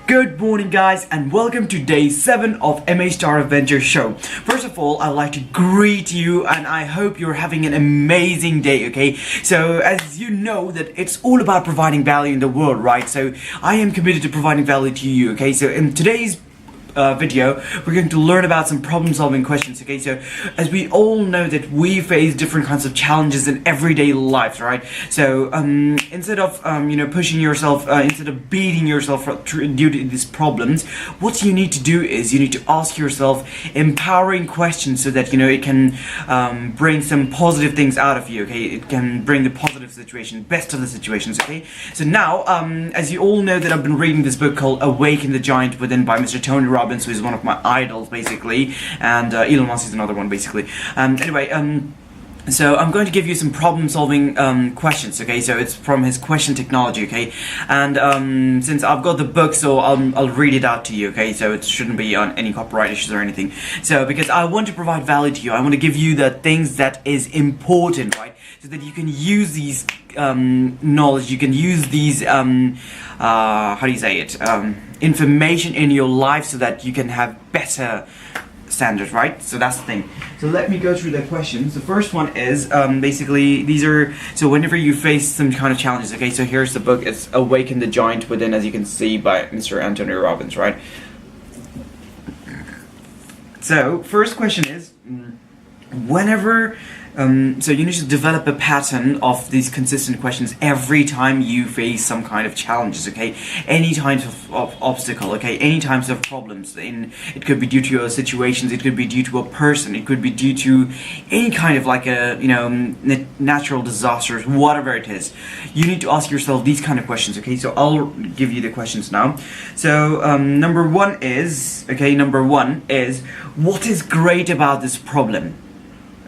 Good morning guys and welcome to day 7 of MA Star Adventure Show. First of all, I'd like to greet you and I hope you're having an amazing day, okay? So as you know that it's all about providing value in the world, right? So I am committed to providing value to you, okay? So in today's video, we're going to learn about some problem-solving questions, okay? So as we all know that we face different kinds of challenges in everyday life, right? So instead of pushing yourself, instead of beating yourself due to these problems, what you need to do is you need to ask yourself empowering questions so that it can bring some positive things out of you, okay? It can bring the positive situation, best of the situations, okay? So now, as you all know that I've been reading this book called Awaken The Giant Within by Mr. Tony Robbins, who is one of my idols basically, and Elon Musk is another one basically. So I'm going to give you some problem-solving questions, okay? So it's from his question technology, okay? And since I've got the book, so I'll read it out to you, okay? So it shouldn't be on any copyright issues or anything. So because I want to provide value to you, I want to give you the things that is important, right? So that you can use these knowledge, you can use these information in your life so that you can have better standards, right? So that's the thing. So let me go through the questions. The first one is basically these are, so whenever you face some kind of challenges, okay? So here's the book. It's Awaken the Giant Within, as you can see, by Mr. Anthony Robbins, right? So first question is whenever so you need to develop a pattern of these consistent questions every time you face some kind of challenges, okay? Any types of obstacle, okay? Any types of problems. It could be due to your situations, it could be due to a person, it could be due to any kind of like a, natural disasters, whatever it is. You need to ask yourself these kind of questions, okay? So I'll give you the questions now. So number one is, what is great about this problem?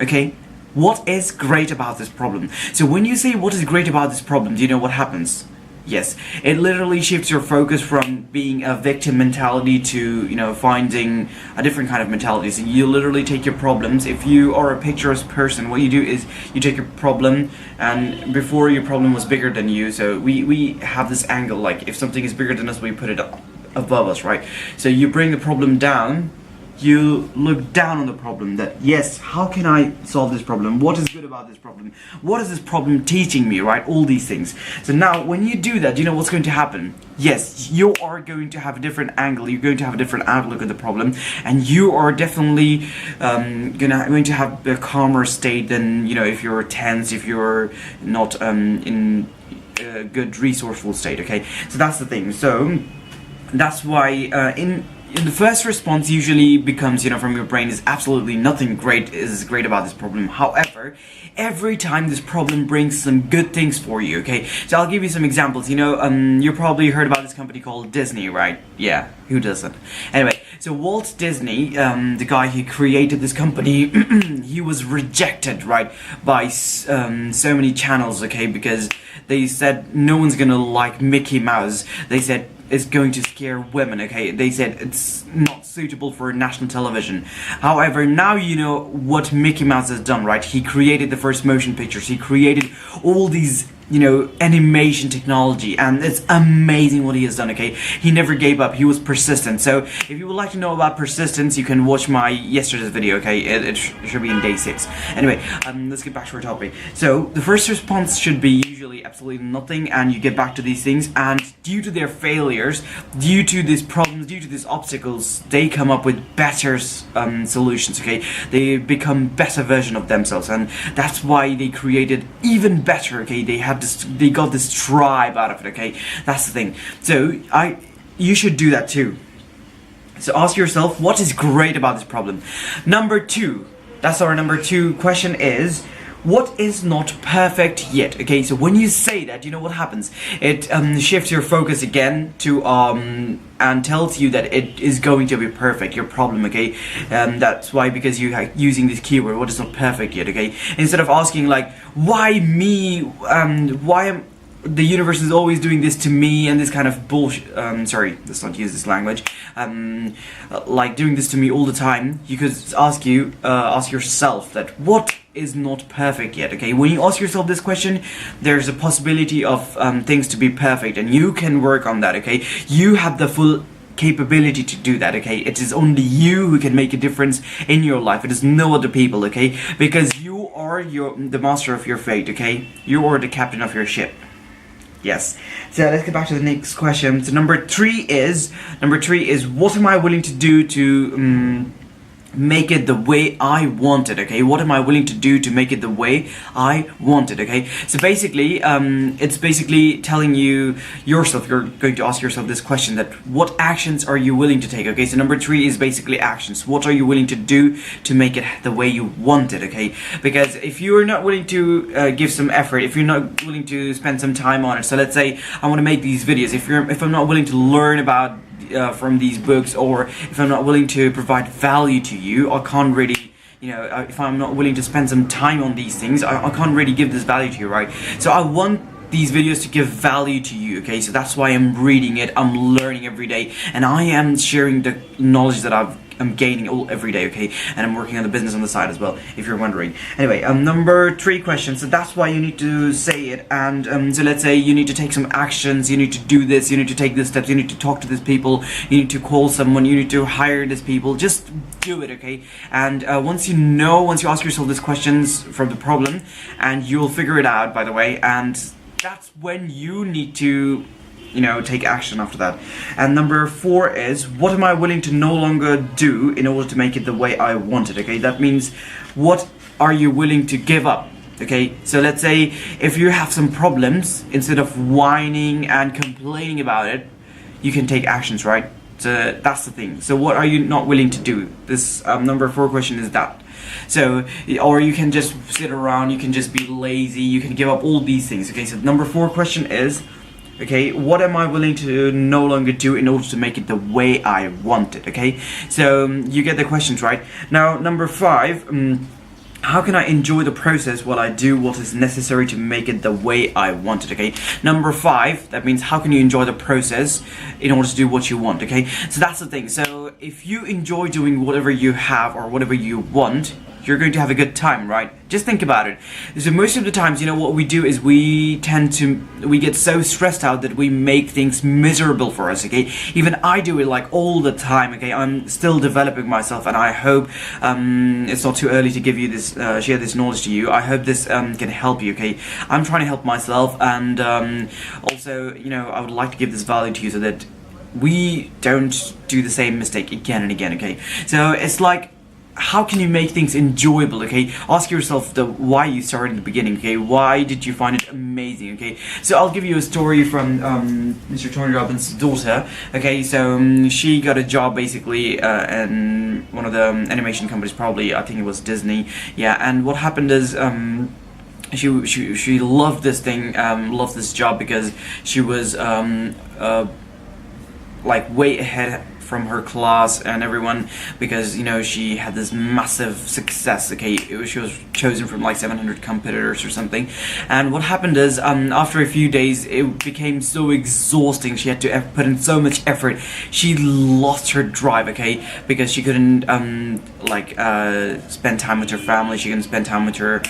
Okay? What is great about this problem? So when you say what is great about this problem, do you know what happens? Yes, it literally shifts your focus from being a victim mentality to, finding a different kind of mentality. So you literally take your problems. If you are a picturesque person, what you do is you take your problem, and before your problem was bigger than you, so we have this angle, like if something is bigger than us, we put it up above us, right? So you bring the problem down. You look down on the problem, that yes, how can I solve this problem? What is good about this problem? What is this problem teaching me, right? All these things. So now when you do that, you know what's going to happen? Yes, you are going to have a different angle, you're going to have a different outlook at the problem, and you are definitely going to have a calmer state than, if you're tense, if you're not in a good resourceful state, okay? So that's the thing. So that's why in the first response usually becomes, from your brain, is absolutely nothing great is great about this problem. However, every time this problem brings some good things for you, okay? So I'll give you some examples. You probably heard about this company called Disney, right? Yeah, who doesn't? Anyway, so Walt Disney, the guy who created this company, he was rejected, right, by so many channels, okay? Because they said no one's gonna like Mickey Mouse. They said it's going to scare women, okay? They said it's not suitable for national television. However, now you know what Mickey Mouse has done, right? He created the first motion pictures. He created all these, animation technology, and it's amazing what he has done, okay? He never gave up. He was persistent. So if you would like to know about persistence, you can watch my yesterday's video, okay? It should be in day 6. Anyway, let's get back to our topic. So the first response should be usually absolutely nothing, and you get back to these things, and due to their failures, due to these problems, due to these obstacles, they come up with better solutions, okay? They become better version of themselves, and that's why they created even better, okay? They got this tribe out of it, okay? That's the thing. So you should do that too. So ask yourself, what is great about this problem? Number 2, that's our number 2 question is, what is not perfect yet? Okay, so when you say that, you know what happens? It shifts your focus again to and tells you that it is going to be perfect, your problem, okay? That's why, because you're using this keyword, what is not perfect yet, okay? Instead of asking like, why me? Why am the universe is always doing this to me, and this kind of bullshit, sorry, let's not use this language, like doing this to me all the time, you could ask yourself that, what is not perfect yet, okay? When you ask yourself this question, there's a possibility of things to be perfect, and you can work on that, okay? You have the full capability to do that, okay? It is only you who can make a difference in your life. It is no other people, okay? Because you are the master of your fate, okay? You are the captain of your ship. Yes. So let's get back to the next question. So number three is what am I willing to do to make it the way I want it, okay? What am I willing to do to make it the way I want it, okay? So basically, it's basically telling you yourself, you're going to ask yourself this question, that what actions are you willing to take, okay? So number three is basically actions. What are you willing to do to make it the way you want it, okay? Because if you're not willing to give some effort, if you're not willing to spend some time on it, so let's say I want to make these videos, if I'm not willing to learn about from these books, or if I'm not willing to provide value to you, I can't really, if I'm not willing to spend some time on these things, I can't really give this value to you, right? So I want these videos to give value to you, okay? So that's why I'm reading it, I'm learning every day, and I am sharing the knowledge that I'm gaining every day, okay? And I'm working on the business on the side as well, if you're wondering. Anyway, number three question. So that's why you need to say it. And so let's say you need to take some actions. You need to do this. You need to take these steps. You need to talk to these people. You need to call someone. You need to hire these people. Just do it, okay? And once you ask yourself these questions from the problem, and you'll figure it out, by the way. And that's when you need to take action after that. And number four is, what am I willing to no longer do in order to make it the way I want it, okay? That means, what are you willing to give up, okay? So let's say if you have some problems, instead of whining and complaining about it, you can take actions, right? So that's the thing. So what are you not willing to do? This number four question is that. So, or you can just sit around, you can just be lazy, you can give up all these things, okay? So number four question is, okay, what am I willing to no longer do in order to make it the way I want it, okay? So you get the questions, right? Now, number five, how can I enjoy the process while I do what is necessary to make it the way I want it, okay? Number five, that means how can you enjoy the process in order to do what you want, okay? So that's the thing. So if you enjoy doing whatever you have or whatever you want, you're going to have a good time, right? Just think about it. So most of the times, what we do is we get so stressed out that we make things miserable for us, okay? Even I do it like all the time, okay? I'm still developing myself, and I hope it's not too early to give you this, share this knowledge to you. I hope this can help you, okay? I'm trying to help myself, and also, I would like to give this value to you so that we don't do the same mistake again and again, okay? So it's like, how can you make things enjoyable, okay? Ask yourself the why you started in the beginning, okay? Why did you find it amazing, okay? So I'll give you a story from Mr. Tony Robbins' daughter, okay? So she got a job basically in one of the animation companies, probably, I think it was Disney, yeah, and what happened is she loved this thing, loved this job because she was like way ahead from her class and everyone, because she had this massive success, okay? She was chosen from like 700 competitors or something, and what happened is after a few days it became so exhausting. She had to put in so much effort. She lost her drive, okay, because she couldn't spend time with her family, she couldn't spend time with her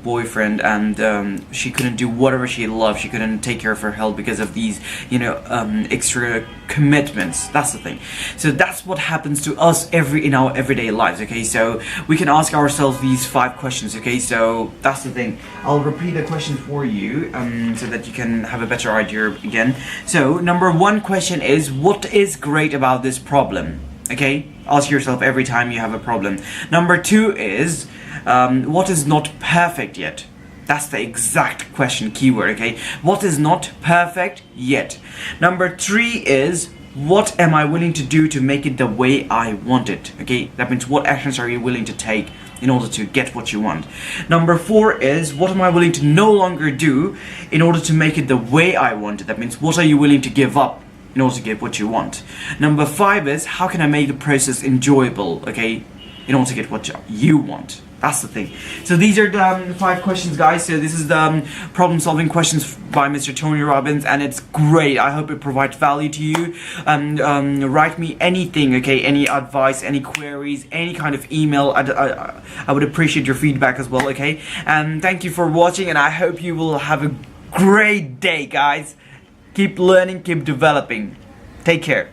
boyfriend, and she couldn't do whatever she loved. She couldn't take care of her health because of these extra commitments. That's the thing. So that's what happens to us in our everyday lives, okay? So we can ask ourselves these 5 questions, okay? So that's the thing. I'll repeat the question for you so that you can have a better idea again. So number 1 question is, what is great about this problem? Okay? Ask yourself every time you have a problem. Number 2 is, what is not perfect yet? That's the exact question, keyword, okay? What is not perfect yet? Number 3 is, what am I willing to do to make it the way I want it? Okay, that means what actions are you willing to take in order to get what you want? Number 4 is, what am I willing to no longer do in order to make it the way I want it? That means what are you willing to give up in order to get what you want? Number 5 is, how can I make the process enjoyable, okay, in order to get what you want? That's the thing. So these are the 5 questions, guys. So this is the problem-solving questions by Mr. Tony Robbins, and it's great. I hope it provides value to you. Write me anything, okay? Any advice, any queries, any kind of email. I would appreciate your feedback as well, okay? And thank you for watching, and I hope you will have a great day, guys. Keep learning, keep developing. Take care.